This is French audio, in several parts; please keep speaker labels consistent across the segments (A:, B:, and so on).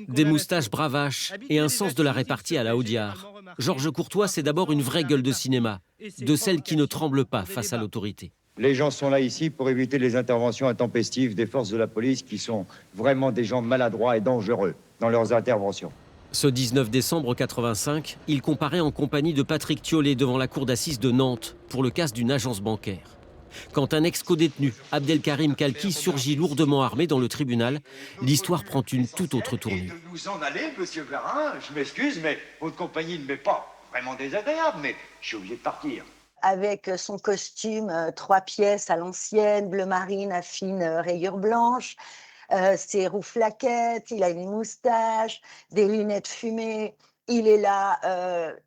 A: Des moustaches bravaches et un sens de la répartie à la Audiard. Georges Courtois, c'est d'abord une vraie gueule de cinéma, de celle qui ne tremble pas face à l'autorité.
B: Les gens sont là ici pour éviter les interventions intempestives des forces de la police qui sont vraiment des gens maladroits et dangereux dans leurs interventions.
A: Ce 19 décembre 85, il comparaît en compagnie de Patrick Thiollet devant la cour d'assises de Nantes pour le casse d'une agence bancaire. Quand un ex-codétenu, Abdelkarim Kalki, surgit lourdement armé dans le tribunal, l'histoire prend une toute autre tournure.
B: Et de vous en aller, monsieur Garin, je m'excuse, mais votre compagnie ne m'est pas vraiment désagréable, mais je suis obligé de partir.
C: Avec son costume 3 pièces à l'ancienne, bleu marine à fine rayure blanche, ses rouflaquettes, il a une moustache, des lunettes fumées, il est là,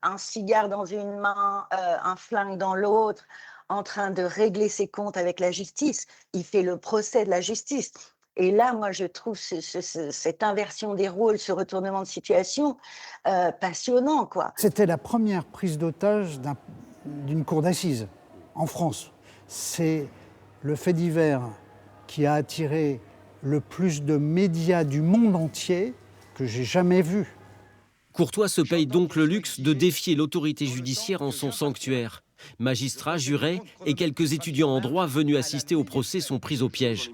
C: un cigare dans une main, un flingue dans l'autre, en train de régler ses comptes avec la justice. Il fait le procès de la justice. Et là, moi, je trouve cette inversion des rôles, ce retournement de situation passionnant, quoi.
D: C'était la première prise d'otage d'une cour d'assises en France. C'est le fait divers qui a attiré le plus de médias du monde entier que j'ai jamais vu.
A: Courtois se paye donc le luxe de défier l'autorité judiciaire en son sanctuaire. Magistrats, jurés et quelques étudiants en droit venus assister au procès sont pris au piège.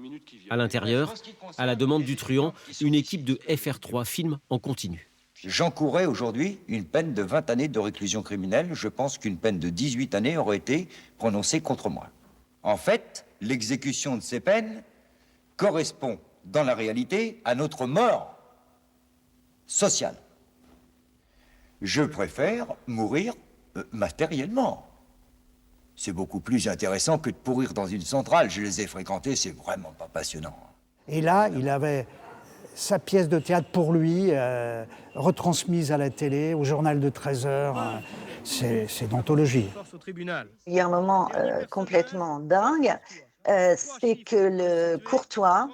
A: À l'intérieur, à la demande du truand, une équipe de FR3 filme en continu.
B: J'encourais aujourd'hui une peine de 20 années de réclusion criminelle. Je pense qu'une peine de 18 années aurait été prononcée contre moi. En fait, l'exécution de ces peines correspond, dans la réalité, à notre mort sociale. Je préfère mourir matériellement. C'est beaucoup plus intéressant que de pourrir dans une centrale. Je les ai fréquentés, c'est vraiment pas passionnant.
D: Et là, il avait sa pièce de théâtre pour lui, retransmise à la télé, au journal de 13 heures. C'est d'anthologie.
C: Il y a un moment complètement dingue, c'est que le Courtois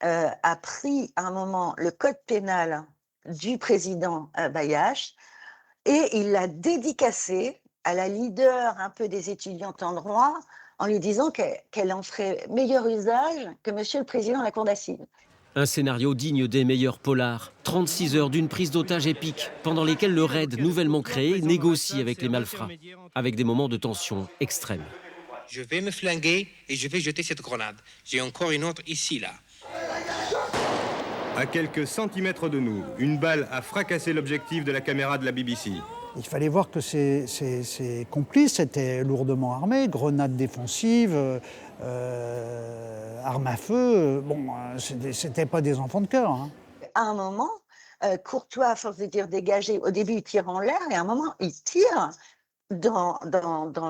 C: a pris à un moment le code pénal du président Bayache et il l'a dédicacé à la leader un peu des étudiantes en droit en lui disant qu'elle en ferait meilleur usage que monsieur le président de la cour d'assises.
A: Un scénario digne des meilleurs polars. 36 heures d'une prise d'otage épique, pendant lesquelles le raid nouvellement créé négocie avec les malfrats, avec des moments de tension extrême.
E: Je vais me flinguer et je vais jeter cette grenade. J'ai encore une autre ici, là.
F: À quelques centimètres de nous, une balle a fracassé l'objectif de la caméra de la BBC.
D: Il fallait voir que ses complices étaient lourdement armés, grenades défensives, armes à feu. Bon, c'était pas des enfants de cœur. Hein.
C: À un moment, Courtois, à force de dire dégager, au début il tire en l'air et à un moment il tire dans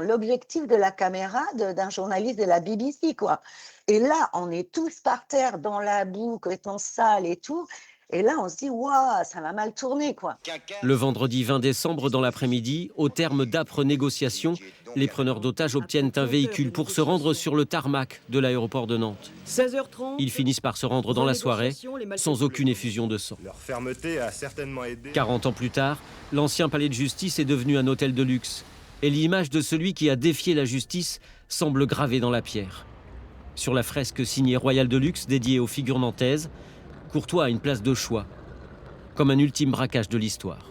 C: l'objectif de la caméra d'un journaliste de la BBC, quoi. Et là, on est tous par terre dans la boue, étant sale et tout. Et là, on se dit, waouh, ça va mal tourner, quoi.
A: Le vendredi 20 décembre, dans l'après-midi, au terme d'âpres négociations, les preneurs d'otages obtiennent un véhicule pour se rendre sur le tarmac de l'aéroport de Nantes.
G: 16h30.
A: Ils finissent par se rendre dans la soirée, sans aucune effusion de sang.
F: Leur fermeté a certainement aidé.
A: 40 ans plus tard, l'ancien palais de justice est devenu un hôtel de luxe. Et l'image de celui qui a défié la justice semble gravée dans la pierre. Sur la fresque signée Royal de luxe dédiée aux figures nantaises, Courtois a une place de choix, comme un ultime braquage de l'histoire.